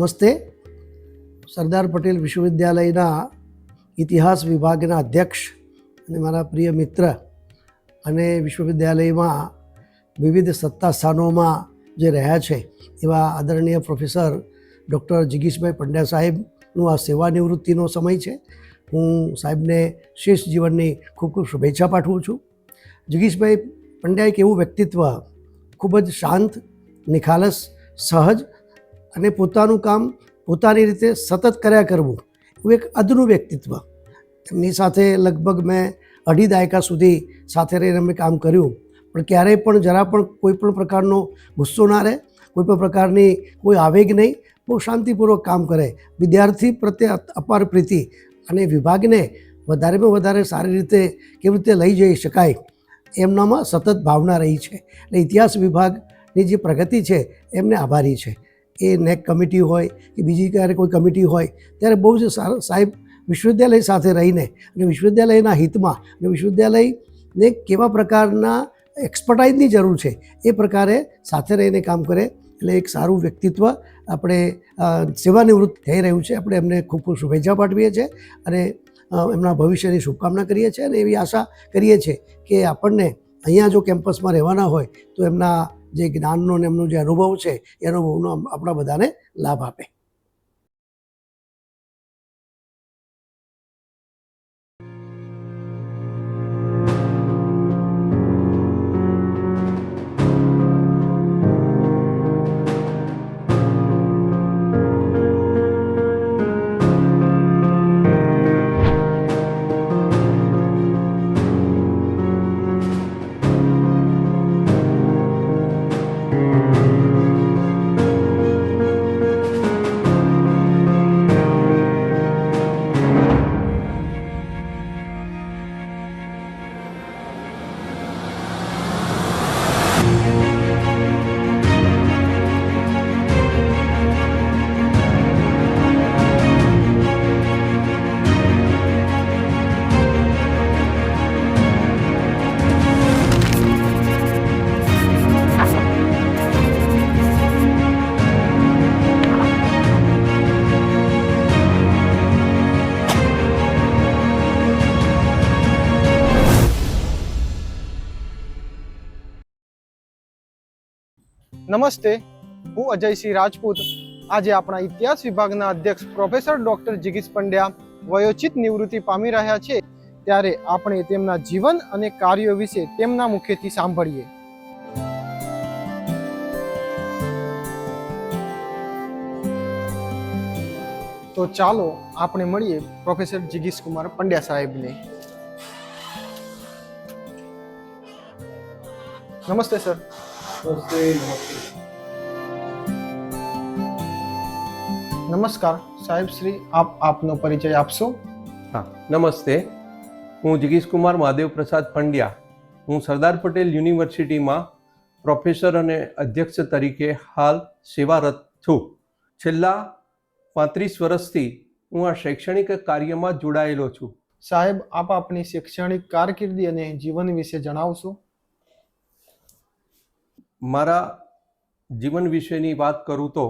નમસ્તે. સરદાર પટેલ વિશ્વવિદ્યાલયના ઇતિહાસ વિભાગના અધ્યક્ષ અને મારા પ્રિય મિત્ર અને વિશ્વવિદ્યાલયમાં વિવિધ સત્તા સ્થાનોમાં જે રહ્યા છે એવા આદરણીય પ્રોફેસર ડૉક્ટર જિગીશભાઈ પંડ્યા સાહેબનું આ સેવાનિવૃત્તિનો સમય છે. હું સાહેબને શેષ જીવનની ખૂબ ખૂબ શુભેચ્છા પાઠવું છું. જિગીશભાઈ પંડ્યા એક એવું વ્યક્તિત્વ, ખૂબ જ શાંત, નિખાલસ, સહજ અને પોતાનું કામ પોતાની રીતે સતત કર્યા કરવું એવું એક અદનું વ્યક્તિત્વ. એમની સાથે લગભગ મેં 2.5 દાયકા સુધી સાથે રહીને અમે કામ કર્યું, પણ ક્યારેય પણ જરા પણ કોઈ પણ પ્રકારનો ગુસ્સો ના રહે, કોઈ પણ પ્રકારની કોઈ આવેગ નહીં, બહુ શાંતિપૂર્વક કામ કરે. વિદ્યાર્થી પ્રત્યે અપાર પ્રીતિ અને વિભાગને વધારેમાં વધારે સારી રીતે કેવી રીતે લઈ જઈ શકાય એમનામાં સતત ભાવના રહી છે. એટલે ઇતિહાસ વિભાગની જે પ્રગતિ છે એમને આભારી છે. એ નેક કમિટી હોય કે બીજી ક્યારે કોઈ કમિટી હોય ત્યારે બહુ જ સાહેબ વિશ્વવિદ્યાલય સાથે રહીને અને વિશ્વવિદ્યાલયના હિતમાં અને વિશ્વવિદ્યાલયને કેવા પ્રકારના એક્સપર્ટાઇઝની જરૂર છે એ પ્રકારે સાથે રહીને કામ કરે. એટલે એક સારું વ્યક્તિત્વ આપણે સેવાનિવૃત્ત થઈ રહ્યું છે. આપણે એમને ખૂબ ખૂબ શુભેચ્છા પાઠવીએ છીએ અને એમના ભવિષ્યની શુભકામના કરીએ છીએ અને એવી આશા કરીએ છીએ કે આપણને અહીંયા જો કેમ્પસમાં રહેવાના હોય તો એમના જે જ્ઞાનનો અને એમનો જે અનુભવ છે એ અનુભવનો આપણા બધાને લાભ આપે. નમસ્તે, હું અજયસિંહ રાજપૂત. આજે આપણા ઇતિહાસ વિભાગના અધ્યક્ષ પ્રોફેસર ડૉક્ટર જિગીશ પંડ્યા વયોચિત નિવૃત્તિ પામી રહ્યા છે, ત્યારે આપણે તેમના જીવન અને કાર્યો વિશે તેમના મુખેથી સાંભળીએ. તો ચાલો આપણે મળીએ પ્રોફેસર જિગીશ કુમાર પંડ્યા સાહેબને. નમસ્તે સર. નમસ્કાર સાહેબ શ્રી, આપ આપનો પરિચય આપશો? હા, નમસ્તે. હું જિગીશ કુમાર મહાદેવ પ્રસાદ પંડ્યા. હું સરદાર પટેલ યુનિવર્સિટીમાં પ્રોફેસર અને અધ્યક્ષ તરીકે હાલ સેવારત છું. છેલ્લા 35 વર્ષથી હું આ શૈક્ષણિક કાર્યમાં જોડાયેલો છું. સાહેબ, આપ આપની શૈક્ષણિક કારકિર્દી અને જીવન વિશે જણાવશો? મારા જીવન વિશેની વાત કરું તો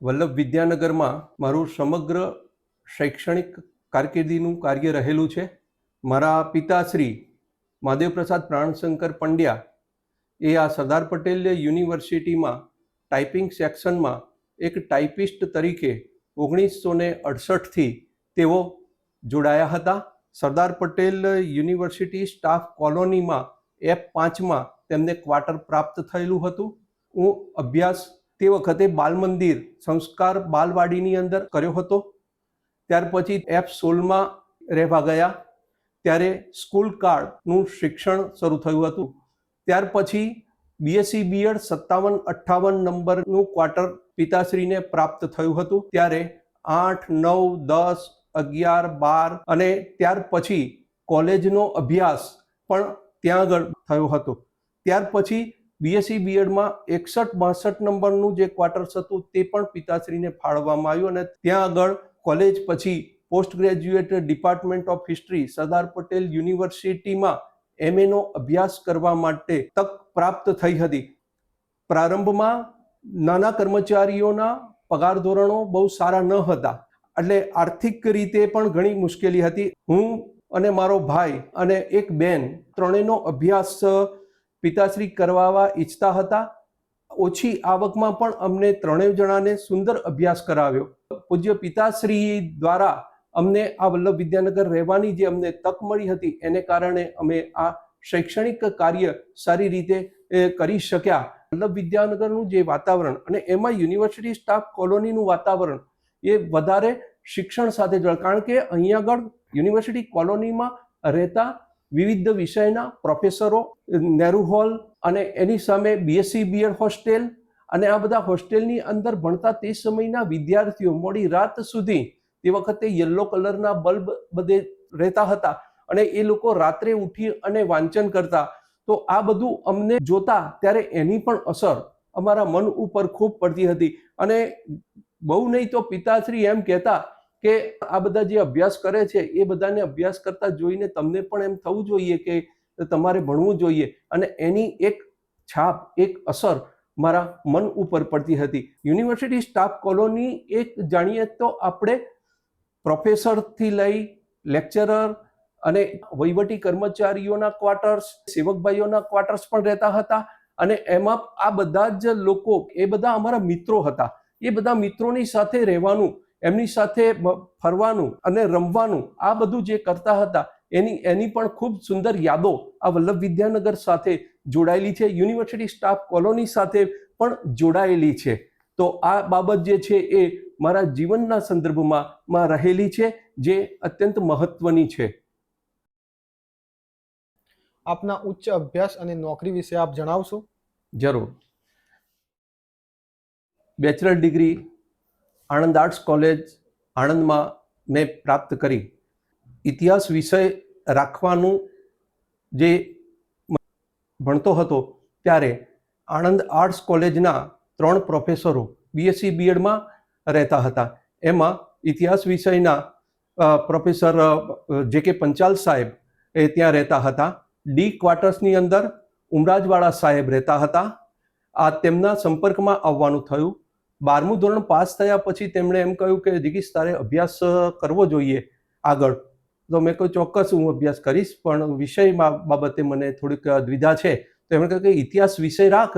વલ્લભ વિદ્યાનગરમાં મારું સમગ્ર શૈક્ષણિક કારકિર્દીનું કાર્ય રહેલું છે. મારા પિતાશ્રી મહાદેવ પ્રસાદ પ્રાણશંકર પંડ્યા એ આ સરદાર પટેલ યુનિવર્સિટીમાં ટાઈપિંગ સેક્શનમાં એક ટાઈપિસ્ટ તરીકે 1968થી તેઓ જોડાયા હતા. સરદાર પટેલ યુનિવર્સિટી સ્ટાફ કોલોનીમાં F5માં તેમને ક્વાર્ટર પ્રાપ્ત થયેલું હતું. હું અભ્યાસ તે વખતે બાલ મંદિર સંસ્કાર બાલવાડીની અંદર કર્યો હતો. ત્યાર પછી F16માં રહેવા ગયા ત્યારે સ્કૂલ કાળનું શિક્ષણ શરૂ થયું હતું. ત્યાર પછી BSc B.Ed 57-58 નંબરનું ક્વાર્ટર પિતાશ્રીને પ્રાપ્ત થયું હતું. ત્યારે 8, 9, 10, 11, 12 અને ત્યાર પછી કોલેજનો અભ્યાસ પણ ત્યાં આગળ થયો હતો. ત્યાર પછી BSc B.Edમાં 61-62 નંબરનું જે ક્વાર્ટર્સ હતું તે પણ પિતાશ્રીને ફાળવવામાં આવ્યું અને ત્યાં આગળ કોલેજ પછી post graduate department of history Sardar Patel યુનિવર્સિટીમાં MA અભ્યાસ કરવા માટે તક પ્રાપ્ત થઈ હતી. પ્રારંભમાં નાના કર્મચારીઓના પગાર ધોરણો બહુ સારા ન હતા, એટલે આર્થિક રીતે પણ ઘણી મુશ્કેલી હતી. હું અને મારો ભાઈ અને એક બેન ત્રણેયનો અભ્યાસ પિતાશ્રી કરવાવા ઈચ્છતા હતા. ઓછી આવકમાં પણ અમને ત્રણેય જણાને સુંદર અભ્યાસ કરાવ્યો. પૂજ્ય પિતાશ્રી દ્વારા અમને આ વલ્લભ વિદ્યાનગર રહેવાની જે અમને તક મળી હતી, એને કારણે અમે આ શૈક્ષણિક કાર્ય સારી રીતે કરી શક્યા. વલ્લભ વિદ્યાનગરનું જે વાતાવરણ અને એમાં યુનિવર્સિટી સ્ટાફ કોલોનીનું વાતાવરણ એ વધારે શિક્ષણ સાથે જોડાય, કારણ કે અહીંયા આગળ યુનિવર્સિટી કોલોનીમાં રહેતા વિવિધ વિષયના પ્રોફેસરો, નેહરુ હોલ અને એની સામે બીએસસી બીએડ હોસ્ટેલ અને આ બધા હોસ્ટેલની અંદર ભણતા તે સમયના વિદ્યાર્થીઓ મોડી રાત સુધી, તે વખતે યલો કલરના બલ્બ બધે રહેતા હતા અને એ લોકો રાત્રે ઉઠી અને વાંચન કરતા. તો આ બધું અમને જોતા ત્યારે એની પણ અસર અમારા મન ઉપર ખૂબ પડતી હતી. અને બહુ નહીં તો પિતાશ્રી એમ કહેતા કે આ બધા જે અભ્યાસ કરે છે એ બધાને અભ્યાસ કરતા જોઈને તમને પણ એમ થવું જોઈએ કે તમારે ભણવું જોઈએ, અને એની એક છાપ, એક અસર મારા મન ઉપર પડતી હતી. યુનિવર્સિટી સ્ટાફ કોલોની એક જાણીએ તો આપણે પ્રોફેસરથી લઈ લેક્ચરર અને વહીવટી કર્મચારીઓના ક્વાર્ટર્સ, સેવકભાઈઓના ક્વાર્ટર્સ પણ રહેતા હતા. અને એમાં આ બધા જ લોકો, એ બધા અમારા મિત્રો હતા. એ બધા મિત્રોની સાથે રહેવાનું, એમની સાથે ફરવાનું અને રમવાનું, આ બધું જે કરતા હતા એની પણ ખૂબ સુંદર યાદો આ વલ્લભ વિદ્યાનગર સાથે જોડાયેલી છે. યુનિવર્સિટી સ્ટાફ કોલોની સાથે પણ જોડાયેલી છે. તો આ બાબત જે છે એ મારા જીવનના સંદર્ભમાં રહેલી છે, જે અત્યંત મહત્વની છે. આપના ઉચ્ચ અભ્યાસ અને નોકરી વિશે આપ જણાવશો? જરૂર. Bachelor degree Anand arts college આણંદમાં મેં પ્રાપ્ત કરી. ઇતિહાસ વિષય રાખવાનું જે ભણતો હતો ત્યારે આણંદ આર્ટ્સ કોલેજના 3 પ્રોફેસરો બીએસસી બીએડમાં રહેતા હતા. એમાં ઇતિહાસ વિષયના પ્રોફેસર જે કે પંચાલ સાહેબ એ ત્યાં રહેતા હતા. ડી ક્વાર્ટર્સની અંદર ઉમરાજવાળા સાહેબ રહેતા હતા. આ તેમના સંપર્કમાં આવવાનું થયું. 12મું ધોરણ પાસ થયા પછી તેમણે એમ કહ્યું કે જિગીશ, તારે અભ્યાસ કરવો જોઈએ આગળ. તો મેં કહ્યું ચોક્કસ હું અભ્યાસ કરીશ, પણ વિષય બાબતે મને થોડીક દ્વિધા છે. તો એમણે કહ્યું કે ઇતિહાસ વિષય રાખ,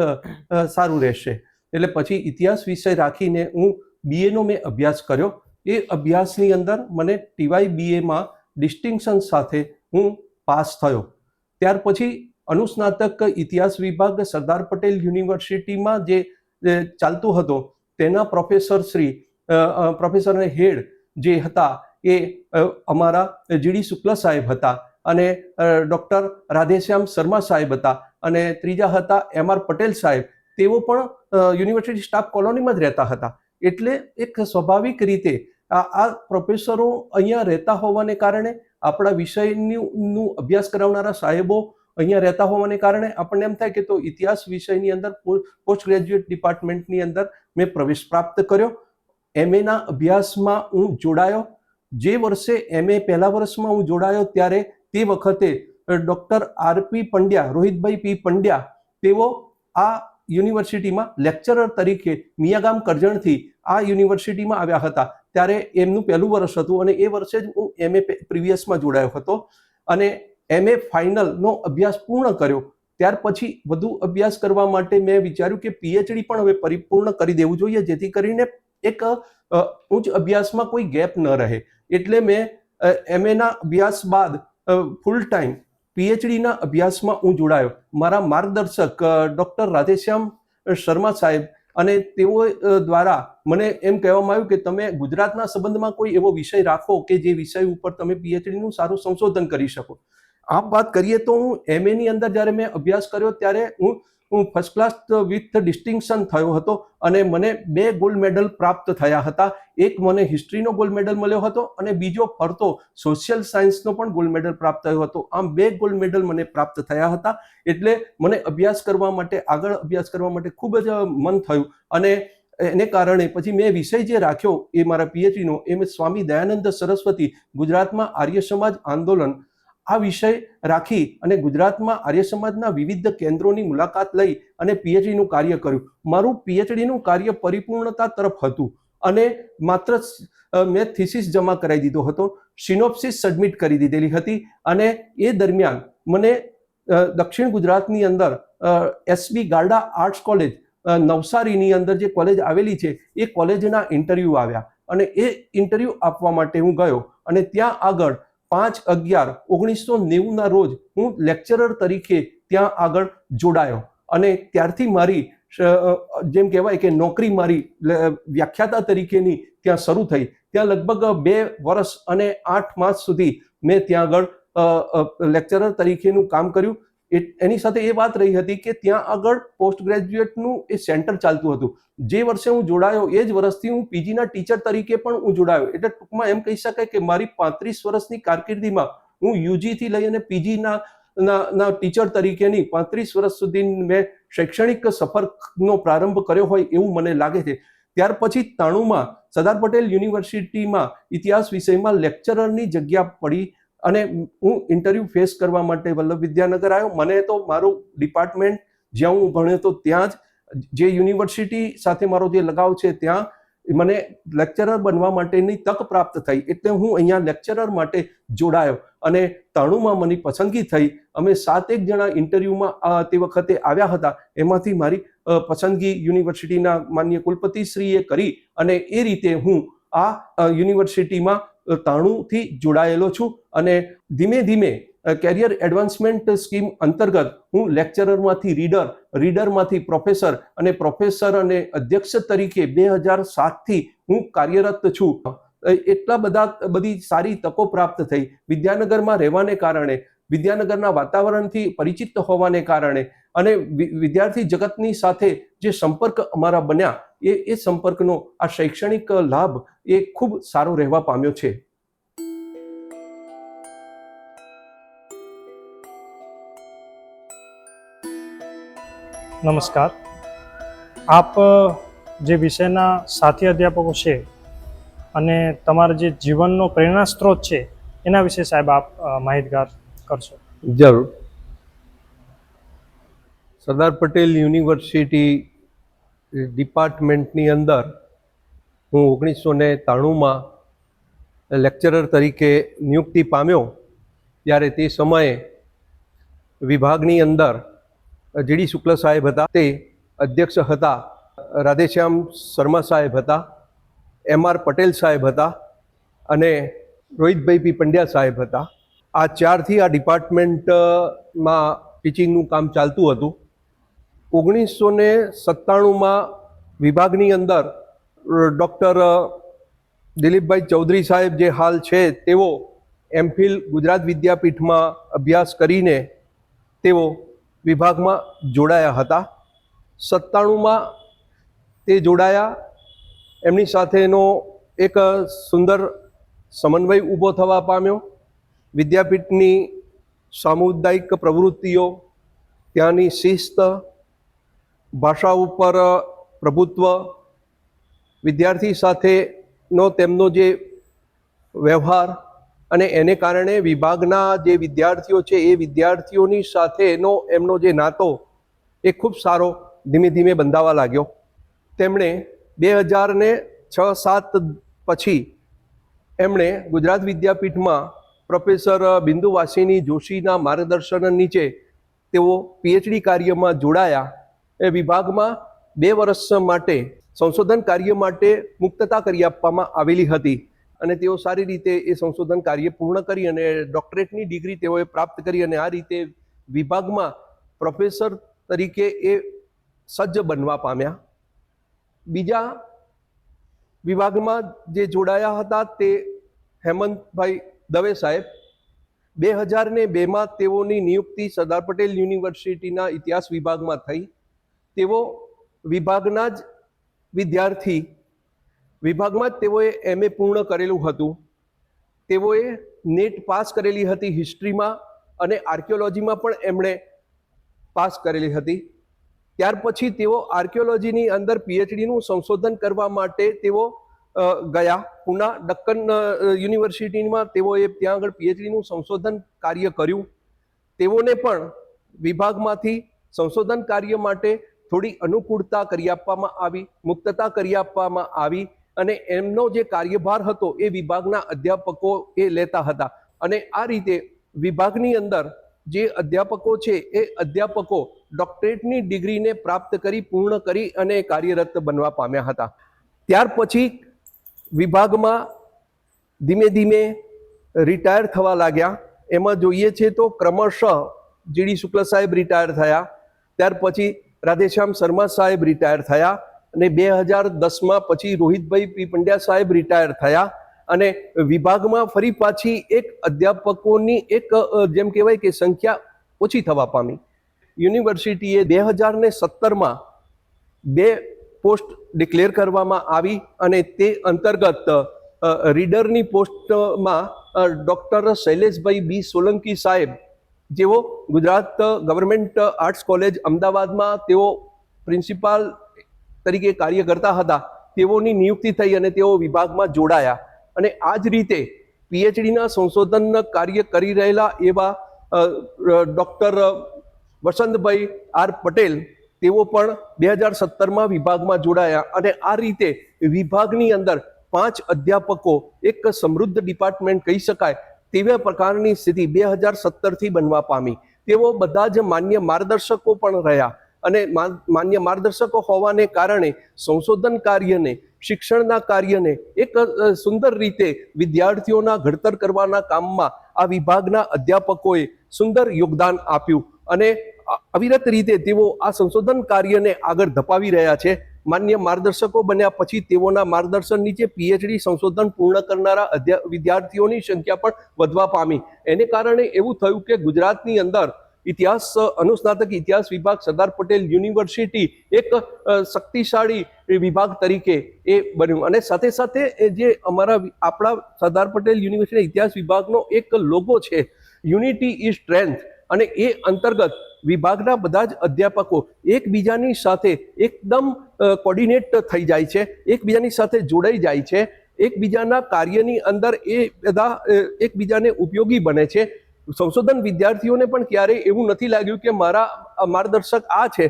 સારું રહેશે. એટલે પછી ઇતિહાસ વિષય રાખીને હું બીએનો મેં અભ્યાસ કર્યો. એ અભ્યાસની અંદર મને ટીવાય બીએમાં ડિસ્ટિંક્શન સાથે હું પાસ થયો. ત્યાર પછી અનુસ્નાતક ઇતિહાસ વિભાગ સરદાર પટેલ યુનિવર્સિટીમાં જે ચાલતું હતો તેના પ્રોફેસર અને હેડ જે હતા એ અમારા જીડી શુક્લ સાહેબ હતા, અને ડૉક્ટર રાધેશ્યામ શર્મા સાહેબ હતા, અને ત્રીજા હતા MR પટેલ સાહેબ. તેઓ પણ યુનિવર્સિટી સ્ટાફ કોલોનીમાં જ રહેતા હતા. એટલે એક સ્વાભાવિક રીતે આ પ્રોફેસરો અહીંયા રહેતા હોવાને કારણે, આપણા વિષયનું અભ્યાસ કરાવનારા સાહેબો અહીંયા રહેતા હોવાને કારણે આપણને એમ થાય કે તો ઇતિહાસ વિષયની અંદર પોસ્ટ ગ્રેજ્યુએટ ડિપાર્ટમેન્ટની અંદર મેં પ્રવેશ પ્રાપ્ત કર્યો. MA અભ્યાસમાં હું જોડાયો. જે વર્ષે MA પહેલા વર્ષમાં હું જોડાયો ત્યારે તે વખતે ડૉક્ટર RP પંડ્યા, રોહિતભાઈ P પંડ્યા, તેઓ આ યુનિવર્સિટીમાં લેક્ચરર તરીકે મિયાગામ કરજણથી આ યુનિવર્સિટીમાં આવ્યા હતા. ત્યારે એમનું પહેલું વર્ષ હતું અને એ વર્ષે જ હું MA પ્રીવિયસમાં જોડાયો હતો અને MA ફાઇનલનો અભ્યાસ પૂર્ણ કર્યો. ત્યાર પછી વધુ અભ્યાસ કરવા માટે મેં વિચાર્યું કે PhD પણ હવે પરિપૂર્ણ કરી દેવું જોઈએ, જેથી કરીને એક ઉચ્ચ અભ્યાસમાં કોઈ ગેપ ન રહે. એટલે મેં MA અભ્યાસ બાદ ફૂલ ટાઈમ PhDના અભ્યાસમાં હું જોડાયો. મારા માર્ગદર્શક ડૉક્ટર રાધેશ્યામ શર્મા સાહેબ અને તેઓ દ્વારા મને એમ કહેવામાં આવ્યું કે તમે ગુજરાતના સંબંધમાં કોઈ એવો વિષય રાખો કે જે વિષય ઉપર તમે PhDનું સારું સંશોધન કરી શકો. આમ વાત કરીએ તો હું MA ની અંદર જ્યારે મેં અભ્યાસ કર્યો ત્યારે હું ફર્સ્ટ ક્લાસ વિથ ડિસ્ટિંક્શન થયો હતો અને મને 2 ગોલ્ડ મેડલ પ્રાપ્ત થયા હતા. એક મને હિસ્ટ્રીનો ગોલ્ડ મેડલ મળ્યો હતો અને બીજો ફરતો સોશિયલ સાયન્સનો પણ ગોલ્ડ મેડલ પ્રાપ્ત થયો હતો. આમ 2 ગોલ્ડ મેડલ મને પ્રાપ્ત થયા હતા. એટલે મને અભ્યાસ કરવા માટે, આગળ અભ્યાસ કરવા માટે ખૂબ જ મન થયું અને એને કારણે પછી મેં વિષય જે રાખ્યો એ મારા PhDનો એ મેં સ્વામી દયાનંદ સરસ્વતી ગુજરાતમાં આર્ય સમાજ આંદોલન, આ વિષય રાખી અને ગુજરાતમાં આર્ય સમાજના વિવિધ કેન્દ્રોની મુલાકાત લઈ અને પીએચડીનું કાર્ય કર્યું. મારું પીએચડીનું કાર્ય પરિપૂર્ણતા તરફ હતું અને માત્ર મેં થીસીસ જમા કરાવી દીધો હતો, સિનોપ્સિસ સબમિટ કરી દીધેલી હતી અને એ દરમિયાન મને દક્ષિણ ગુજરાતની અંદર એસબી ગારડા આર્ટ્સ કોલેજ નવસારીની અંદર જે કોલેજ આવેલી છે એ કોલેજના ઇન્ટરવ્યૂ આવ્યા અને એ ઇન્ટરવ્યૂ આપવા માટે હું ગયો અને ત્યાં આગળ 5/11/1990 રોજ હું લેક્ચરર તરીકે ત્યાં આગળ જોડાયો અને ત્યારથી મારી જેમ કહેવાય કે નોકરી મારી વ્યાખ્યાતા તરીકેની ત્યાં શરૂ થઈ. ત્યાં લગભગ 2 વર્ષ અને 8 માસ સુધી મેં ત્યાં આગળ લેક્ચરર તરીકેનું કામ કર્યું. એની સાથે એ વાત રહી હતી કે ત્યાં આગળ પોસ્ટ ગ્રેજ્યુએટનું એ સેન્ટર ચાલતું હતું. જે વર્ષે હું જોડાયો એ જ વર્ષથી હું પીજીના ટીચર તરીકે પણ હું જોડાયો. એટલે ટૂંકમાં એમ કહી શકાય કે મારી 35 વર્ષની કારકિર્દીમાં હું યુજીથી લઈ અને પીજીના ટીચર તરીકેની 35 વર્ષ સુધી મેં શૈક્ષણિક સફરનો પ્રારંભ કર્યો હોય એવું મને લાગે છે. ત્યાર પછી 93માં સરદાર પટેલ યુનિવર્સિટીમાં ઇતિહાસ વિષયમાં લેક્ચરરની જગ્યા પડી અને હું ઇન્ટરવ્યૂ ફેસ કરવા માટે વલ્લભ વિદ્યાનગર આવ્યો. મને તો મારું ડિપાર્ટમેન્ટ જ્યાં હું ભણ્યો તો ત્યાં જ, જે યુનિવર્સિટી સાથે મારો જે લગાવ છે ત્યાં મને લેક્ચરર બનવા માટેની તક પ્રાપ્ત થઈ. એટલે હું અહીંયા લેક્ચરર માટે જોડાયો અને 93માં મારી પસંદગી થઈ. અમે 7 જણા ઇન્ટરવ્યૂમાં તે વખતે આવ્યા હતા. એમાંથી મારી પસંદગી યુનિવર્સિટીના માનનીય કુલપતિશ્રીએ કરી અને એ રીતે હું આ યુનિવર્સિટીમાં 93થી જોડાયેલો છું અને ધીમે ધીમે કેરિયર એડવાન્સમેન્ટ સ્કીમ અંતર્ગત હું લેક્ચરરમાંથી રીડરમાંથી પ્રોફેસર અને પ્રોફેસર અને અધ્યક્ષ તરીકે 2007થી હું કાર્યરત છું. એટલા બધી સારી તકો પ્રાપ્ત થઈ. વિદ્યાનગરમાં રહેવાને કારણે, વિદ્યાનગરના વાતાવરણથી પરિચિત હોવાને કારણે અને વિદ્યાર્થી જગતની સાથે જે સંપર્ક અમારા બન્યા એ સંપર્કનો આ શૈક્ષણિક લાભ એ ખૂબ સારો રહેવા પામ્યો છે. નમસ્કાર. આપ જે વિષયના સાથી અધ્યાપકો છે અને તમારા જે જીવનનો પ્રેરણા સ્ત્રોત છે એના વિશે સાહેબ આપ માહિતગાર કરશો. જરૂર. સરદાર પટેલ યુનિવર્સિટી ડિપાર્ટમેન્ટની અંદર હું 1993માં લેક્ચરર તરીકે નિયુક્તિ પામ્યો. ત્યારે તે સમયે વિભાગની અંદર જીડી શુક્લ સાહેબ હતા, તે અધ્યક્ષ હતા, રાધેશ્યામ શર્મા સાહેબ હતા, MR પટેલ સાહેબ હતા અને રોહિતભાઈ પી પંડ્યા સાહેબ હતા. આ 4થી આ ડિપાર્ટમેન્ટમાં ટીચિંગનું કામ ચાલતું હતું. 1997માં વિભાગની અંદર ડૉક્ટર દિલીપભાઈ ચૌધરી સાહેબ જે હાલ છે તેઓ MPhil ગુજરાત વિદ્યાપીઠમાં અભ્યાસ કરીને તેઓ વિભાગમાં જોડાયા હતા. 97માં તે જોડાયા. એમની સાથેનો એક સુંદર સમન્વય ઊભો થવા પામ્યો. વિદ્યાપીઠની સામુદાયિક પ્રવૃત્તિઓ, ત્યાંની શિસ્ત, ભાષા ઉપર પ્રભુત્વ, વિદ્યાર્થી સાથેનો તેમનો જે વ્યવહાર અને એને કારણે વિભાગના જે વિદ્યાર્થીઓ છે એ વિદ્યાર્થીઓની સાથેનો એમનો જે નાતો એ ખૂબ સારો ધીમે ધીમે બંધાવા લાગ્યો. તેમણે 2006-07 પછી એમણે ગુજરાત વિદ્યાપીઠમાં પ્રોફેસર બિંદુવાસિની જોશીના માર્ગદર્શન નીચે તેઓ પીએચડી કાર્યમાં જોડાયા. એ વિભાગમાં 2 વર્ષ માટે સંશોધન કાર્ય માટે મુક્તતા કરી આપવામાં આવેલી હતી અને તેઓ સારી રીતે એ સંશોધન કાર્ય પૂર્ણ કરી અને ડોક્ટરેટની ડિગ્રી તેઓએ પ્રાપ્ત કરી અને આ રીતે વિભાગમાં પ્રોફેસર તરીકે એ સજ્જ બનવા પામ્યા. બીજા વિભાગમાં જે જોડાયા હતા તે હેમંતભાઈ દવે સાહેબ. 2002માં તેઓની નિયુક્તિ સરદાર પટેલ યુનિવર્સિટીના ઇતિહાસ વિભાગમાં થઈ. તેઓ વિભાગના જ વિદ્યાર્થી, વિભાગમાં જ તેઓએ MA પૂર્ણ કરેલું હતું. તેઓએ નેટ પાસ કરેલી હતી હિસ્ટ્રીમાં અને આર્કિયોલોજીમાં પણ એમણે પાસ કરેલી હતી. ત્યાર પછી તેઓ આર્કિયોલોજીની અંદર પીએચડીનું સંશોધન કરવા માટે તેઓ ગયા પુના ડક્કન યુનિવર્સિટીમાં તેઓએ ત્યાં આગળ પીએચડીનું સંશોધન કાર્ય કર્યું. તેઓને પણ વિભાગમાંથી સંશોધન કાર્ય માટે થોડી અનુકૂળતા કરી આપવામાં આવી, મુક્તતા કરી આપવામાં આવી અને એમનો જે કાર્યભાર હતો એ વિભાગના અધ્યાપકો એ લેતા હતા. અને આ રીતે વિભાગની અંદર જે અધ્યાપકો છે એ અધ્યાપકો ડોક્ટરેટની ડિગ્રીને પ્રાપ્ત કરી, પૂર્ણ કરી અને કાર્યરત બનવા પામ્યા હતા. ત્યાર પછી વિભાગમાં ધીમે ધીમે રિટાયર થવા લાગ્યા. એમાં જોઈએ છે તો ક્રમશઃ જીડી શુક્લ સાહેબ રિટાયર થયા, ત્યાર પછી રાધેશ્યામ શર્મા સાહેબ રિટાયર થયા અને 2010માં પછી રોહિતભાઈ પી પંડ્યા સાહેબ રિટાયર થયા અને વિભાગમાં ફરી પાછી એક અધ્યાપકોની એક જેમ કહેવાય કે સંખ્યા ઓછી થવા પામી. યુનિવર્સિટીએ 2017માં 2 પોસ્ટ ડિક્લેર કરવામાં આવી અને તે અંતર્ગત રીડરની પોસ્ટમાં ડૉક્ટર શૈલેષભાઈ બી સોલંકી સાહેબ, જેઓ ગુજરાત ગવર્મેન્ટ આર્ટ્સ કોલેજ અમદાવાદમાં તેઓ પ્રિન્સિપાલ તરીકે કાર્ય કરતા હતા, તેઓની નિયુક્તિ થઈ અને તેઓ વિભાગમાં જોડાયા. અને આ જ રીતે પીએચડીના સંશોધન કાર્ય કરી રહેલા એવા ડૉક્ટર વસંતભાઈ આર પટેલ, તેઓ પણ 2017માં વિભાગમાં જોડાયા અને આ રીતે વિભાગની અંદર 5 અધ્યાપકો એક સમૃદ્ધ ડિપાર્ટમેન્ટ કહી શકાય તેવા પ્રકારની સ્થિતિ 2017થી બનવા પામી. તેઓ બધા જ માન્ય માર્ગદર્શકો પણ રહ્યા અને માન્ય માર્ગદર્શકો હોવાને કારણે સંશોધન કાર્યને, શિક્ષણના કાર્યને એક સુંદર રીતે વિદ્યાર્થીઓના ઘડતર કરવાના કામમાં આ વિભાગના અધ્યાપકોએ સુંદર યોગદાન આપ્યું અને અવિરત રીતે તેઓ આ સંશોધન કાર્યને આગળ ધપાવી રહ્યા છે. માન્ય માર્ગદર્શકો બન્યા પછી તેઓના માર્ગદર્શન નીચે પીએચડી સંશોધન પૂર્ણ કરનારા વિદ્યાર્થીઓની સંખ્યા પણ વધવા પામી. એને કારણે એવું થયું કે ગુજરાતની અંદર ઇતિહાસ અનુસ્નાતક ઇતિહાસ વિભાગ સરદાર પટેલ યુનિવર્સિટી એક શક્તિશાળી વિભાગ તરીકે એ બન્યું અને સાથે સાથે જે આપણા સરદાર પટેલ યુનિવર્સિટી ઇતિહાસ વિભાગનો એક લોગો છે, યુનિટી ઇઝ સ્ટ્રેન્થ, અને એ અંતર્ગત વિભાગના બધા જ અધ્યાપકો એકબીજાની સાથે એકદમ કોર્ડિનેટ થઈ જાય છે, એકબીજાની સાથે જોડાઈ જાય છે, એકબીજાના કાર્યની અંદર એ બધા એકબીજાને ઉપયોગી બને છે. સંશોધન વિદ્યાર્થીઓને પણ ક્યારેય એવું નથી લાગ્યું કે મારા માર્ગદર્શક આ છે,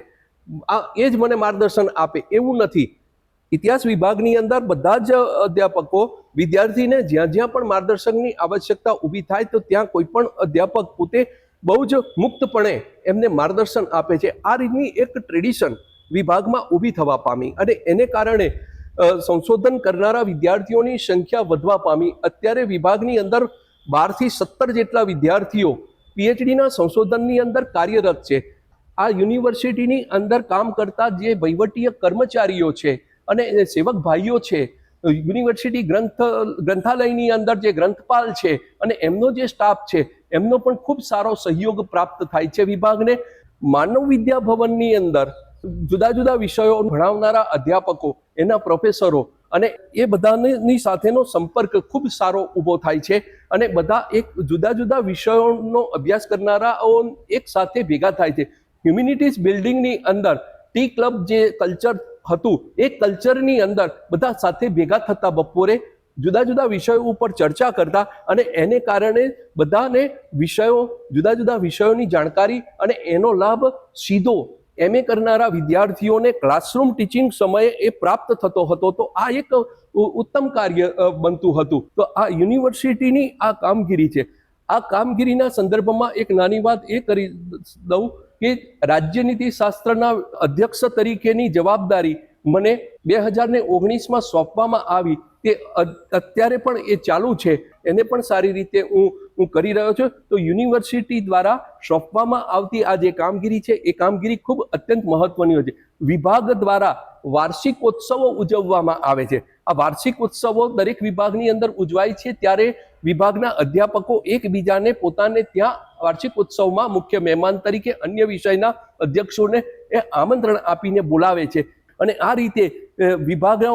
એ જ મને માર્ગદર્શન આપે, એવું નથી. ઇતિહાસ વિભાગની અંદર બધા જ અધ્યાપકો વિદ્યાર્થીને જ્યાં જ્યાં પણ માર્ગદર્શકની આવશ્યકતા ઊભી થાય તો ત્યાં કોઈ પણ અધ્યાપક પોતે બહુ જ મુક્તપણે એમને માર્ગદર્શન આપે છે. આ રીતની એક ટ્રેડિશન વિભાગમાં ઊભી થવા પામી અને એને કારણે સંશોધન કરનારા વિદ્યાર્થીઓની સંખ્યા વધવા પામી. અત્યારે વિભાગની અંદર 12 થી 17 જેટલા વિદ્યાર્થીઓ પીએચડીના સંશોધનની અંદર કાર્યરત છે. આ યુનિવર્સિટીની અંદર કામ કરતા જે વહીવટીય કર્મચારીઓ છે અને સેવક ભાઈઓ છે, યુનિવર્સિટી ગ્રંથાલયની અંદર જે ગ્રંથપાલ છે અને એમનો જે સ્ટાફ છે, એમનો પણ ખૂબ સારો સહયોગ પ્રાપ્ત થાય છે વિભાગને. માનવ વિદ્યા ભવનની અંદર જુદા જુદા વિષયો ભણાવનારા અધ્યાપકો, એના પ્રોફેસરો અને એ બધાની સાથેનો સંપર્ક ખૂબ સારો ઊભો થાય છે અને બધા એક જુદા જુદા વિષયોનો અભ્યાસ કરનારાઓ એક સાથે ભેગા થાય છે. હ્યુમેનિટીઝ બિલ્ડિંગની અંદર ટી ક્લબ જે કલ્ચર હતું, એ કલ્ચરની અંદર બધા સાથે ભેગા થતા, બપોરે જુદા જુદા વિષયો ઉપર ચર્ચા કરતા અને એને કારણે બધાને જુદા જુદા વિષયોની જાણકારી અને એનો લાભ સીધો MA કરનારા વિદ્યાર્થીઓને ક્લાસરૂમ ટીચિંગ સમયે એ પ્રાપ્ત થતો હતો. તો આ એક ઉત્તમ કાર્ય બનતું હતું. તો આ યુનિવર્સિટીની આ કામગીરી છે. આ કામગીરીના સંદર્ભમાં એક નાની વાત એ કરી દઉં કે રાજ્યનીતિ શાસ્ત્રના અધ્યક્ષ તરીકેની જવાબદારી મને 2019માં સોંપવામાં આવી, તે અત્યારે પણ એ ચાલુ છે, એને પણ સારી રીતે હું કરી રહ્યો છું. તો યુનિવર્સિટી દ્વારા સોંપવામાં આવતી આ જે કામગીરી છે, એ કામગીરી ખૂબ અત્યંત મહત્વની હોય છે. વિભાગ દ્વારા વાર્ષિકોત્સવો ઉજવવામાં આવે છે. આ વાર્ષિકોત્સવો દરેક વિભાગની અંદર ઉજવાય છે, ત્યારે વિભાગના અધ્યાપકો એકબીજાને પોતાને ત્યાં વાર્ષિકોત્સવમાં મુખ્ય મહેમાન તરીકે અન્ય વિષયના અધ્યક્ષોને એ આમંત્રણ આપીને બોલાવે છે અને આ રીતે વિભાગો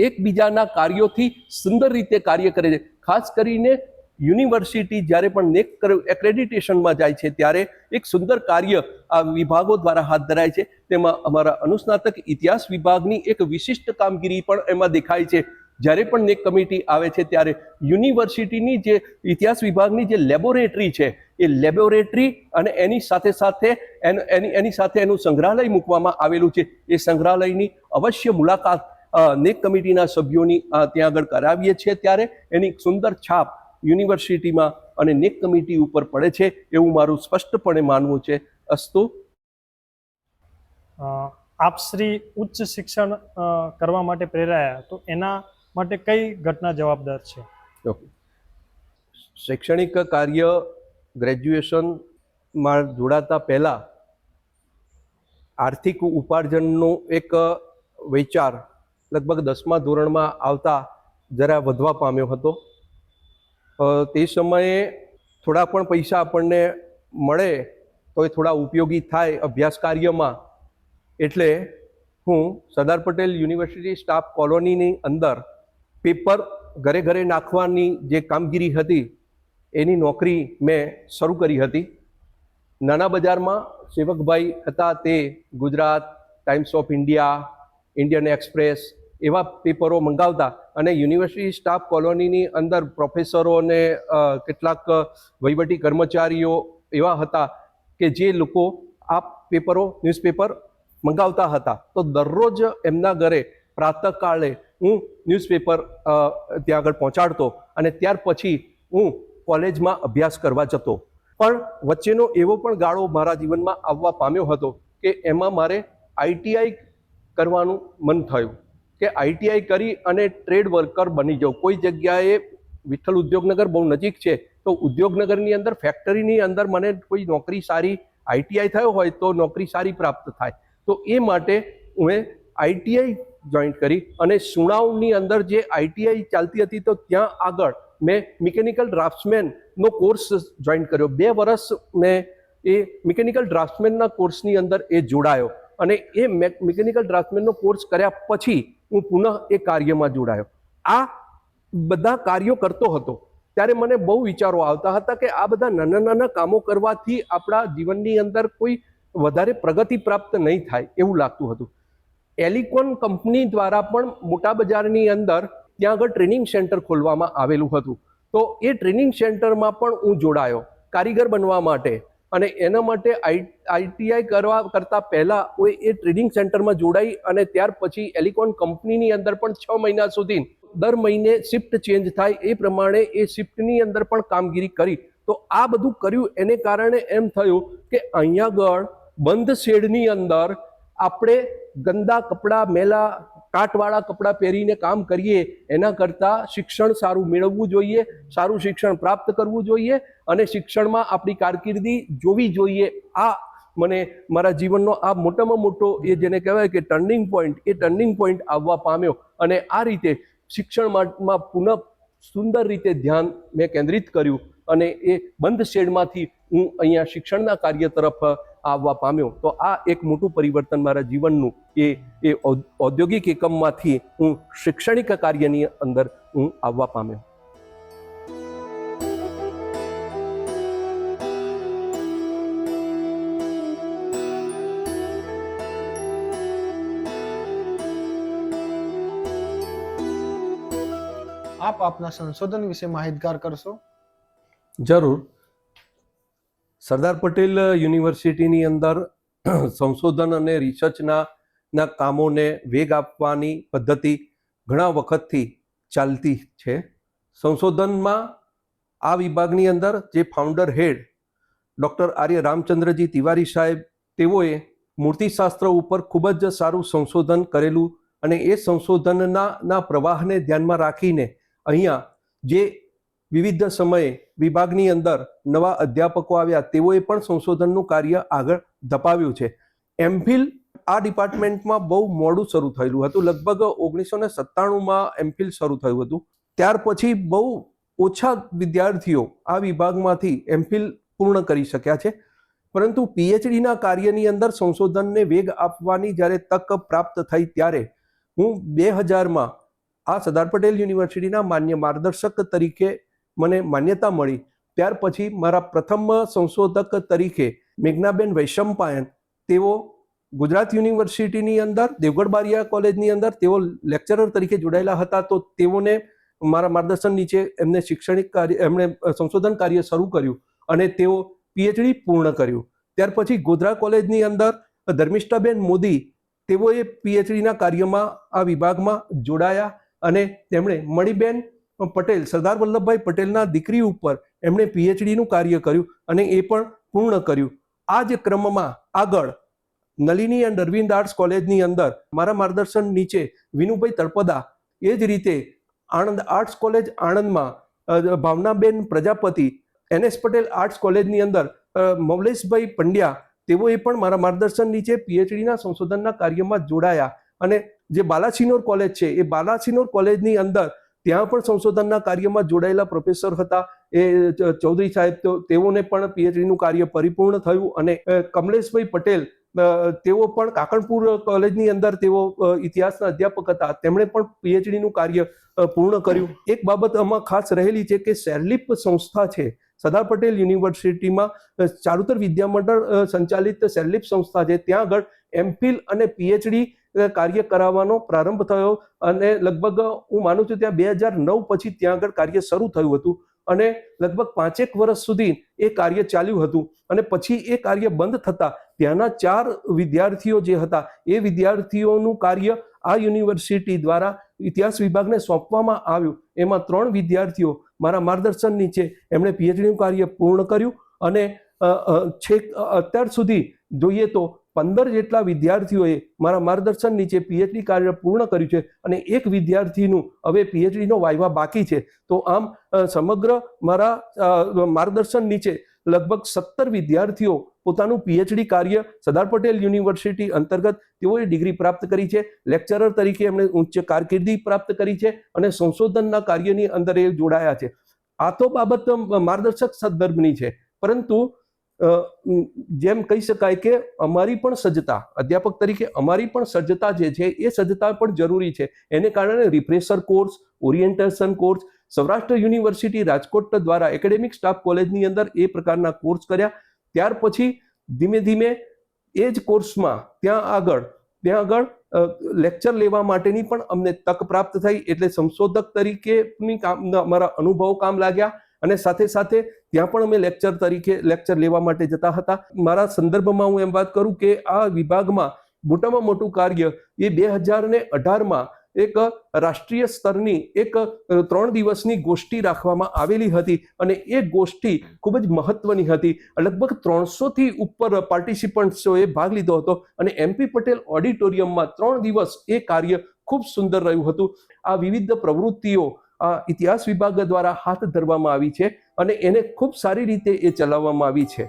એકબીજાના કાર્યોથી સુંદર રીતે કાર્ય કરે છે. ખાસ કરીને યુનિવર્સિટી જ્યારે પણ નેક એક્રેડિટેશનમાં જાય છે, ત્યારે એક સુંદર કાર્ય આ વિભાગો દ્વારા હાથ ધરાય છે. તેમાં અમારા અનુસ્નાતક ઇતિહાસ વિભાગની એક વિશિષ્ટ કામગીરી પણ એમાં દેખાય છે. જ્યારે પણ નેક કમિટી આવે છે ત્યારે યુનિવર્સિટીની જે ઇતિહાસ વિભાગની જે લેબોરેટરી છે એ લેબોરેટરી અને એની સાથે એનું સંગ્રહાલય મૂકવામાં આવેલું છે. એ સંગ્રહાલયની અવશ્ય મુલાકાત નેક કમિટીના સભ્યોની ત્યાં આગળ કરાવીએ છીએ ત્યારે એની સુંદર છાપ યુનિવર્સિટીમાં અને નેક કમિટી ઉપર પડે છે એવું મારું સ્પષ્ટપણે માનવું છે. અસ્તુ. આપ શ્રી ઉચ્ચ શિક્ષણ કરવા માટે પ્રેરાયા તો એના માટે કઈ ઘટના જવાબદાર છે? ઓકે. શૈક્ષણિક કાર્ય ગ્રેજ્યુએશનમાં જોડાતા પહેલાં આર્થિક ઉપાર્જનનો એક વિચાર લગભગ 10મા ધોરણમાં આવતા જરા વધવા પામ્યો હતો. તે સમયે થોડા પણ પૈસા આપણને મળે તો એ થોડા ઉપયોગી થાય અભ્યાસ કાર્યમાં, એટલે હું સરદાર પટેલ યુનિવર્સિટી સ્ટાફ કોલોનીની અંદર પેપર ઘરે ઘરે નાખવાની જે કામગીરી હતી એની નોકરી મેં શરૂ કરી હતી. નાના બજારમાં સેવકભાઈ હતા તે Gujarat, times of India, Indian express એવા પેપરો મંગાવતા અને યુનિવર્સિટી સ્ટાફ કોલોનીની અંદર પ્રોફેસરો અને કેટલાક વહીવટી કર્મચારીઓ એવા હતા કે જે લોકો આ પેપરો ન્યૂઝપેપર મંગાવતા હતા. તો દરરોજ એમના ઘરે પ્રાતઃકાળે હું ન્યૂઝપેપર ત્યાં આગળ પહોંચાડતો અને ત્યાર પછી હું કોલેજમાં અભ્યાસ કરવા જતો. પણ વચ્ચેનો એવો પણ ગાળો મારા જીવનમાં આવવા પામ્યો હતો કે એમાં મારે આઈટીઆઈ કરવાનું મન થયું કે આઈટીઆઈ કરી અને ટ્રેડ વર્કર બની જાઉં. કોઈ જગ્યાએ વિઠ્ઠલ ઉદ્યોગનગર બહુ નજીક છે તો ઉદ્યોગનગરની અંદર ફેક્ટરીની અંદર મને કોઈ નોકરી સારી આઈટીઆઈ થયો હોય તો નોકરી સારી પ્રાપ્ત થાય. તો એ માટે મેં આઈટીઆઈ જોઈન કરી અને સુણાવની અંદર જે આઈટીઆઈ ચાલતી હતી તો ત્યાં આગળ મેં મિકેનિકલ ડ્રાફ્ટ્સમેનનો કોર્સ જોઈન કર્યો. 2 વર્ષ મેં એ મિકેનિકલ ડ્રાફ્ટ્સમેનના કોર્સની અંદર એ જોડાયો અને એ મિકેનિકલ ડ્રાફ્ટ્સમેનનો કોર્સ કર્યા પછી હું પુનઃ એ કાર્યમાં જોડાયો. આ બધા કાર્યો કરતો હતો ત્યારે મને બહુ વિચારો આવતા હતા કે આ બધા નાના નાના કામો કરવાથી આપણા જીવનની અંદર કોઈ વધારે પ્રગતિ પ્રાપ્ત નહીં થાય એવું લાગતું હતું. એલિકોન કંપની દ્વારા પણ મોટા બજારની અંદર ત્યાં આગળ ટ્રેનિંગ સેન્ટર ખોલવામાં આવેલું હતું. તો એ ટ્રેનિંગ સેન્ટરમાં પણ હું જોડાયો કારીગર બનવા માટે અને એના માટે આઈટીઆઈ કરતા પહેલાં હું એ ટ્રેનિંગ સેન્ટરમાં જોડાઈ અને ત્યાર પછી એલિકોન કંપનીની અંદર પણ 6 મહિના સુધી દર મહિને શિફ્ટ ચેન્જ થાય એ પ્રમાણે એ શિફ્ટની અંદર પણ કામગીરી કરી. તો આ બધું કર્યું એને કારણે એમ થયું કે અહીંયા આગળ બંધ શેડની અંદર આપણે ગંદા કપડાં, મેલા કાટવાળા કપડાં પહેરીને કામ કરીએ એના કરતાં શિક્ષણ સારું મેળવવું જોઈએ, સારું શિક્ષણ પ્રાપ્ત કરવું જોઈએ અને શિક્ષણમાં આપણી કારકિર્દી જોવી જોઈએ. આ મને મારા જીવનનો આ મોટામાં મોટો એ જેને કહેવાય કે ટર્નિંગ પોઈન્ટ આવવા પામ્યો અને આ રીતે શિક્ષણમાં પુનઃ સુંદર રીતે ધ્યાન મેં કેન્દ્રિત કર્યું અને એ બંધ શેડમાંથી હું અહીંયા શિક્ષણના કાર્ય તરફ આવવા પામ્યો. તો આ એક મોટું પરિવર્તન મારા જીવનનું એ ઔદ્યોગિક એકમમાંથી હું શૈક્ષણિક કાર્યની અંદર હું આવવા પામ્યો. આપ આપના સંશોધન વિશે માહિતગાર કરશો? જરૂર. સરદાર પટેલ યુનિવર્સિટીની અંદર સંશોધન અને રિસર્ચના કામોને વેગ આપવાની પદ્ધતિ ઘણા વખતથી ચાલતી છે. સંશોધનમાં આ વિભાગની અંદર જે ફાઉન્ડર હેડ ડૉક્ટર આર્ય રામચંદ્રજી તિવારી સાહેબ, તેઓએ મૂર્તિશાસ્ત્ર ઉપર ખૂબ જ સારું સંશોધન કરેલું અને એ સંશોધનના પ્રવાહને ધ્યાનમાં રાખીને અહીંયા જે વિવિધ સમયે વિભાગની અંદર નવા અધ્યાપકો આવ્યા તેઓએ પણ સંશોધનનું કાર્ય આગળ ધપાવ્યું છે. એમફિલ આ ડિપાર્ટમેન્ટમાં બહુ મોડું શરૂ થયેલું હતું. લગભગ 1997માં એમફિલ શરૂ થયું હતું. ત્યાર પછી બહુ ઓછા વિદ્યાર્થીઓ આ વિભાગમાંથી એમફિલ પૂર્ણ કરી શક્યા છે. પરંતુ પીએચડીના કાર્યની અંદર સંશોધનને વેગ આપવાની જ્યારે તક પ્રાપ્ત થઈ ત્યારે હું 2000માં આ સરદાર પટેલ યુનિવર્સિટીના માન્ય માર્ગદર્શક તરીકે મને માન્યતા મળી. ત્યાર પછી મારા પ્રથમ સંશોધક તરીકે મેઘનાબેન વૈશંપાયન તેઓ ગુજરાત યુનિવર્સિટીની અંદર દેવગઢ બારિયા કોલેજની અંદર તેઓ લેક્ચરર તરીકે જોડાયેલા હતા, તો તેઓને મારા માર્ગદર્શન નીચે એમને શૈક્ષણિક કાર્ય, એમણે સંશોધન કાર્ય શરૂ કર્યું અને તેઓ પીએચડી પૂર્ણ કર્યું. ત્યાર પછી ગોધરા કોલેજની અંદર ધર્મિષ્ઠાબેન મોદી તેઓએ પીએચડીના કાર્યમાં આ વિભાગમાં જોડાયા અને તેમણે મણિબેન પટેલ, સરદાર વલ્લભભાઈ પટેલના દીકરી ઉપર એમણે પીએચડીનું કાર્ય કર્યું અને એ પણ પૂર્ણ કર્યું. આ જ ક્રમમાં આગળ નલિની એન્ડ અરવિંદ આર્ટ્સ કોલેજની અંદર મારા માર્ગદર્શન નીચે વિનુભાઈ તળપદા, એ જ રીતે આણંદ આર્ટ્સ કોલેજ આણંદમાં ભાવનાબેન પ્રજાપતિ, NS પટેલ આર્ટ્સ કોલેજની અંદર મૌલેશભાઈ પંડ્યા, તેઓએ પણ મારા માર્ગદર્શન નીચે પીએચડીના સંશોધનના કાર્યમાં જોડાયા. અને જે બાલાસિનોર કોલેજ છે એ બાલાસિનોર કોલેજની અંદર ત્યાં પણ સંશોધનના કાર્યમાં જોડાયેલા પ્રોફેસર હતા એ ચૌધરી સાહેબ, તો તેઓને પણ પીએચડીનું કાર્ય પરિપૂર્ણ થયું. અને કમલેશભાઈ પટેલ તેઓ પણ કાકણપુર કોલેજની અંદર તેઓ ઇતિહાસના અધ્યાપક હતા, તેમણે પણ પીએચડીનું કાર્ય પૂર્ણ કર્યું. એક બાબત આમાં ખાસ રહેલી છે કે સેરલિપ સંસ્થા છે સરદાર પટેલ યુનિવર્સિટીમાં, ચારુતર વિદ્યામંડળ સંચાલિત સેરલિપ સંસ્થા છે, ત્યાં આગળ એમફિલ અને પીએચડી કાર્ય કરાવવાનો પ્રારંભ થયો અને લગભગ હું માનું છું ત્યાં 2009 પછી ત્યાં આગળ કાર્ય શરૂ થયું હતું અને લગભગ 5 વર્ષ સુધી એ કાર્ય ચાલ્યું હતું. અને પછી એ કાર્ય બંધ થતા ત્યાંના 4 વિદ્યાર્થીઓ જે હતા એ વિદ્યાર્થીઓનું કાર્ય આ યુનિવર્સિટી દ્વારા ઇતિહાસ વિભાગને સોંપવામાં આવ્યું. એમાં 3 વિદ્યાર્થીઓ મારા માર્ગદર્શન નીચે એમણે પીએચડીનું કાર્ય પૂર્ણ કર્યું અને છેક અત્યાર સુધી જોઈએ તો 15 જેટલા વિદ્યાર્થીઓએ મારા માર્ગદર્શન નીચે પીએચડી કાર્ય પૂર્ણ કર્યું છે અને 1 વિદ્યાર્થીનું હવે પીએચડીનો વાયવા બાકી છે. તો આમ સમગ્ર મારા માર્ગદર્શન નીચે લગભગ 17 વિદ્યાર્થીઓ પોતાનું પીએચડી કાર્ય સરદાર પટેલ યુનિવર્સિટી અંતર્ગત તેઓએ ડિગ્રી પ્રાપ્ત કરી છે. લેક્ચરર તરીકે એમણે ઉચ્ચ કારકિર્દી પ્રાપ્ત કરી છે અને સંશોધનના કાર્યની અંદર એ જોડાયા છે. આ તો બાબત માર્ગદર્શક સંદર્ભની છે, પરંતુ જેમ કહી શકાય કે અમારી પણ સજ્જતા, અધ્યાપક તરીકે અમારી પણ સજ્જતા જે છે એ સજ્જતા પણ જરૂરી છે. એને કારણે refresher course, orientation course Saurashtra university Rajkot દ્વારા એકેડેમિક સ્ટાફ કોલેજની અંદર એ પ્રકારના કોર્સ કર્યા. ત્યાર પછી ધીમે ધીમે એ જ કોર્સમાં ત્યાં આગળ લેક્ચર લેવા માટેની પણ અમને તક પ્રાપ્ત થઈ, એટલે સંશોધક તરીકેની અમારા અનુભવો કામ લાગ્યા અને સાથે સાથે ત્યાં પણ અમે લેક્ચર લેવા માટે જતા હતા. મારા સંદર્ભમાં હું એમ વાત કરું કે આ વિભાગમાં મોટામાં મોટું કાર્ય એ 2018માં એક રાષ્ટ્રીય સ્તરની એક 3 દિવસની ગોષ્ઠી રાખવામાં આવેલી હતી અને એ ગોષ્ઠી ખૂબ જ મહત્વની હતી. લગભગ 300થી ઉપર પાર્ટિસિપન્ટ્સોએ ભાગ લીધો હતો અને MP પટેલ ઓડિટોરિયમમાં 3 દિવસ એ કાર્ય ખૂબ સુંદર રહ્યું હતું. આ વિવિધ પ્રવૃત્તિઓ આ ઇતિહાસ વિભાગ દ્વારા હાથ ધરવામાં આવી છે અને એને ખૂબ સારી રીતે એ ચલાવવામાં આવી છે.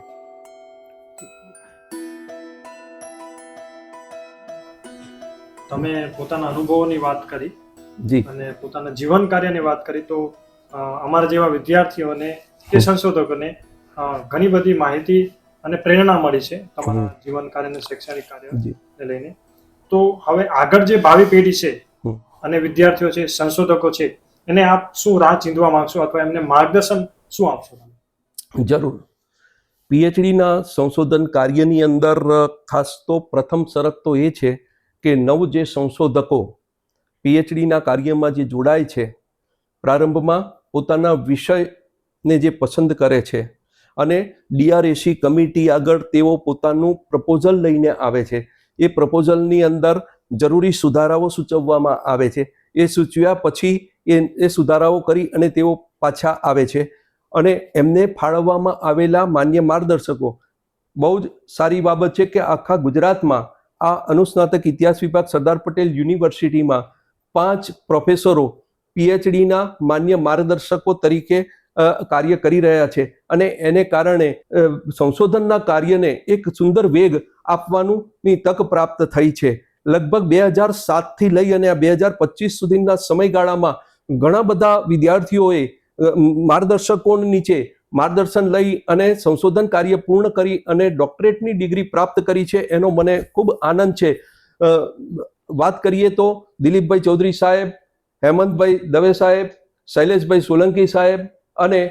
તમે પોતાના અનુભવોની વાત કરી જી અને પોતાના જીવન કાર્યની વાત કરી, તો અમારા જેવા વિદ્યાર્થીઓને કે સંશોધકોને ઘણી બધી માહિતી અને પ્રેરણા મળી છે તમારા જીવન કાર્ય અને શૈક્ષણિક કાર્યને લઈને. તો હવે આગળ જે ભાવિ પેઢી છે અને વિદ્યાર્થીઓ છે, સંશોધકો છે, એને આપ શું રાહ ચીંધવા માંગશો અથવા એમને માર્ગદર્શન શું આપશો? જરૂર. પીએચડીના સંશોધન કાર્યની અંદર ખાસ તો પ્રથમ શરત તો એ છે કે જે સંશોધકો પીએચડીના કાર્યમાં જે જોડાય છે, પ્રારંભમાં પોતાના વિષયને જે પસંદ કરે છે અને DRAC કમિટી આગળ તેઓ પોતાનું પ્રપોઝલ લઈને આવે છે. એ પ્રપોઝલની અંદર જરૂરી સુધારાઓ સૂચવવામાં આવે છે. એ સૂચવ્યા પછી એ સુધારાઓ કરી અને તેઓ પાછા આવે છે અને એમને ફાળવવામાં આવેલા માન્ય માર્ગદર્શકો, બહુ જ સારી બાબત છે કે આખા ગુજરાતમાં આ અનુસ્નાતક ઇતિહાસ વિભાગ સરદાર પટેલ યુનિવર્સિટીમાં 5 પ્રોફેસરો પીએચડીના માન્ય માર્ગદર્શકો તરીકે કાર્ય કરી રહ્યા છે અને એને કારણે સંશોધનના કાર્યને એક સુંદર વેગ આપવાની તક પ્રાપ્ત થઈ છે. લગભગ 2007થી લઈ અને 2025 સુધીના સમયગાળામાં ઘણા બધા વિદ્યાર્થીઓએ માર્ગદર્શકો નીચે માર્ગદર્શન લઈ અને સંશોધન કાર્ય પૂર્ણ કરી અને ડોક્ટરેટની ડિગ્રી પ્રાપ્ત કરી છે. એનો મને ખૂબ આનંદ છે. વાત કરીએ તો દિલીપભાઈ ચૌધરી સાહેબ, હેમંતભાઈ દવે સાહેબ, શૈલેષભાઈ સોલંકી સાહેબ અને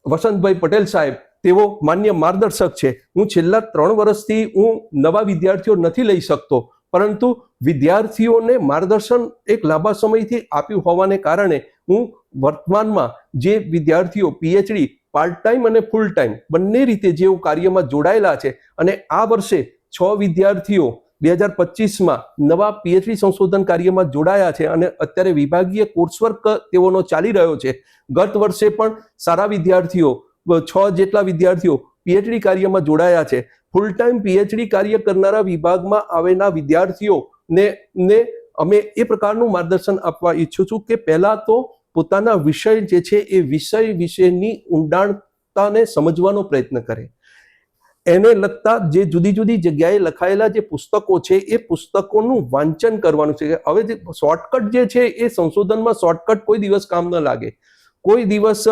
વસંતભાઈ પટેલ સાહેબ, તેઓ માન્ય માર્ગદર્શક છે. હું છેલ્લા 3 વર્ષથી હું નવા વિદ્યાર્થીઓ નથી લઈ શકતો, પરંતુ વિદ્યાર્થીઓને માર્ગદર્શન એક લાંબા સમયથી આપ્યું હોવાને કારણે હું વર્તમાનમાં જે વિદ્યાર્થીઓ પીએચડી પાર્ટ ટાઈમ અને ફૂલ ટાઈમ બંને રીતે જેઓ કાર્યમાં જોડાયેલા છે, અને આ વર્ષે 6 વિદ્યાર્થીઓ 2025માં નવા પીએચડી સંશોધન કાર્યમાં જોડાયા છે અને અત્યારે વિભાગીય કોર્સવર્ક તેઓનો ચાલી રહ્યો છે. ગત વર્ષે પણ સારા વિદ્યાર્થીઓ 6 જેટલા વિદ્યાર્થીઓ પીએચડી કાર્યમાં જોડાયા છે. ફૂલ ટાઈમ પીએચડી કાર્ય કરનારા વિભાગમાં આવેલા વિદ્યાર્થીઓને અમે એ પ્રકારનું માર્ગદર્શન આપવા ઈચ્છું છું કે પહેલા તો પોતાના વિષય જે છે એ વિષય વિશેની ઊંડાણતાને સમજવાનો પ્રયત્ન કરે. એને લગતા જે જુદી જુદી જગ્યાએ લખાયેલા જે પુસ્તકો છે એ પુસ્તકોનું વાંચન કરવાનું છે. હવે જે શોર્ટકટ જે છે એ સંશોધનમાં શોર્ટકટ કોઈ દિવસ કામ ન લાગે. કોઈ દિવસ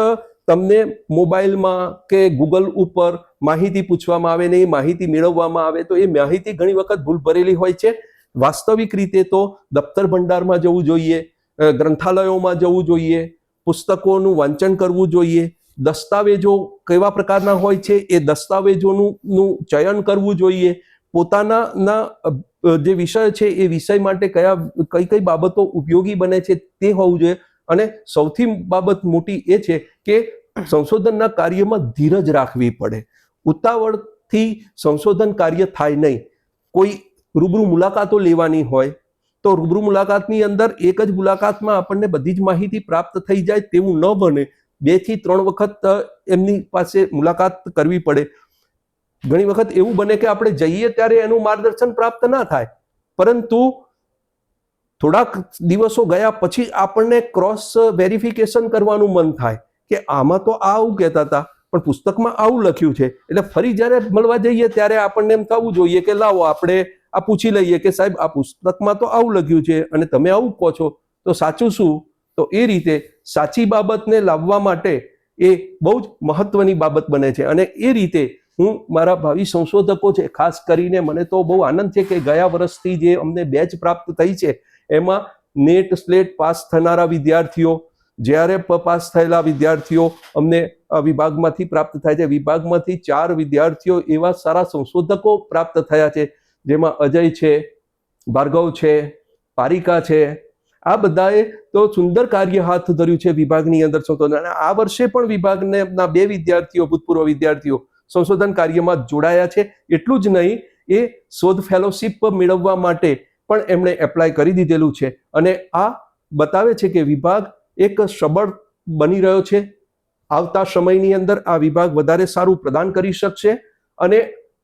તમને મોબાઈલમાં કે ગૂગલ ઉપર માહિતી પૂછવામાં આવે ને એ માહિતી મેળવવામાં આવે તો એ માહિતી ઘણી વખત ભૂલ ભરેલી હોય છે. વાસ્તવિક રીતે તો દફતર ભંડારમાં જવું જોઈએ, ગ્રંથાલયોમાં જવું જોઈએ, પુસ્તકોનું વાંચન કરવું જોઈએ, દસ્તાવેજો કેવા પ્રકારના હોય છે એ દસ્તાવેજોનું ચયન કરવું જોઈએ, પોતાના જે વિષય છે એ વિષય માટે કઈ બાબતો ઉપયોગી બને છે તે હોવું જોઈએ. અને સૌથી બાબત મોટી એ છે કે સંશોધનના કાર્યમાં ધીરજ રાખવી પડે. ઉતાવળથી સંશોધન કાર્ય થાય નહીં. કોઈ રૂબરૂ મુલાકાતો લેવાની હોય તો રૂબરૂ મુલાકાતની અંદર એક જ મુલાકાતમાં આપણને બધી જ માહિતી પ્રાપ્ત થઈ જાય તેવું ન બને. 2 થી 3 વખત એમની પાસે મુલાકાત કરવી પડે. ઘણી વખત એવું બને કે આપણે જઈએ ત્યારે એનું માર્ગદર્શન પ્રાપ્ત ના થાય, પરંતુ થોડાક દિવસો ગયા પછી આપણને ક્રોસ વેરિફિકેશન કરવાનું મન થાય કે આમાં તો આવું કહેતા હતા પણ પુસ્તકમાં આવું લખ્યું છે. એટલે ફરી જ્યારે મળવા જઈએ ત્યારે આપણને એમ થવું જોઈએ કે લાવો આપણે આ પૂછી લઈએ કે સાહેબ આ પુસ્તકમાં તો આવું લખ્યું છે અને તમે આવું કહો છો તો સાચું શું? તો એ રીતે સાચી બાબતને લાવવા માટે એ બહુ જ મહત્વની બાબત બને છે. અને એ રીતે હું મારા ભાવિ સંશોધકો છે, ખાસ કરીને મને તો બહુ આનંદ છે કે ગયા વર્ષથી જે અમને બેચ પ્રાપ્ત થઈ છે એમાં નેટ સ્લેટ પાસ થનારા વિદ્યાર્થીઓ, જ્યારે પાસ થયેલા વિદ્યાર્થીઓ અમને વિભાગમાંથી પ્રાપ્ત થાય છે. વિભાગમાંથી 4 વિદ્યાર્થીઓ એવા સારા સંશોધકો પ્રાપ્ત થયા છે, જેમાં અજય છે, ભાર્ગવ છે, પારિકા છે. આ બધાએ તો સુંદર કાર્ય હાથ ધર્યું છે વિભાગની અંદર સંશોધન. અને આ વર્ષે પણ વિભાગના 2 વિદ્યાર્થીઓ, ભૂતપૂર્વ વિદ્યાર્થીઓ સંશોધન કાર્યમાં જોડાયા છે. એટલું જ નહીં, એ શોધ ફેલોશિપ મેળવવા માટે પણ એમણે એપ્લાય કરી દીધેલું છે. અને આ બતાવે છે કે વિભાગ એક સબળ બની રહ્યો છે. આવતા સમયની અંદર આ વિભાગ વધારે સારું પ્રદાન કરી શકશે અને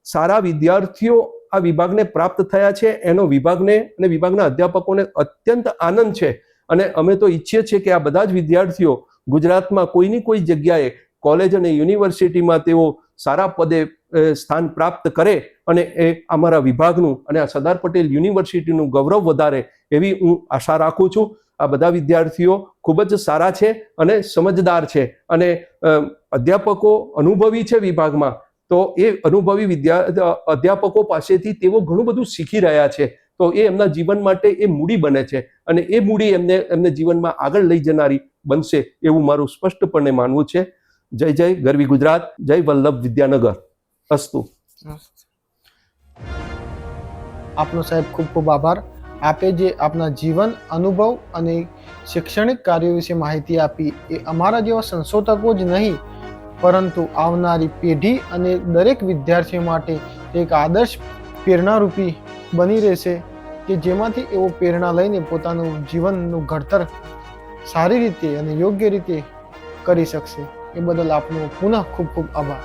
સારા વિદ્યાર્થીઓ આ વિભાગને પ્રાપ્ત થયા છે એનો વિભાગને અને વિભાગના અધ્યાપકોને અત્યંત આનંદ છે. અને અમે તો ઈચ્છીએ છીએ કે આ બધા જ વિદ્યાર્થીઓ ગુજરાતમાં કોઈની કોઈ જગ્યાએ કોલેજ અને યુનિવર્સિટીમાં તેઓ સારા પદે સ્થાન પ્રાપ્ત કરે અને એ અમારા વિભાગનું અને આ સરદાર પટેલ યુનિવર્સિટીનું ગૌરવ વધારે એવી હું આશા રાખું છું. આ બધા વિદ્યાર્થીઓ ખૂબ જ સારા છે અને સમજદાર છે અને અધ્યાપકો અનુભવી છે વિભાગમાં. તો એ અનુભવી અધ્યાપકો પાસેથી તેઓ ઘણું બધું શીખી રહ્યા છે. તો એ એમના જીવન માટે એ મૂડી બને છે અને એ મૂડી એમને જીવનમાં આગળ લઈ જનારી બનશે એવું મારું સ્પષ્ટપણે માનવું છે. જય જય ગરવી ગુજરાત, જય વલ્લભ વિદ્યાનગર. અસ્તુ. આપનો સાહેબ ખૂબ ખૂબ આભાર. આપે જે આપના જીવન અનુભવ અને શૈક્ષણિક કાર્યો વિશે માહિતી આપી એ અમારા જેવા સંશોધકો જ નહીં પરંતુ આવનારી પેઢી અને દરેક વિદ્યાર્થીઓ માટે એક આદર્શ પ્રેરણારૂપી બની રહેશે કે જેમાંથી એવો પ્રેરણા લઈને પોતાનું જીવનનું ઘડતર સારી રીતે અને યોગ્ય રીતે કરી શકશે. એ બદલ આપનો પુનઃ ખૂબ ખૂબ આભાર.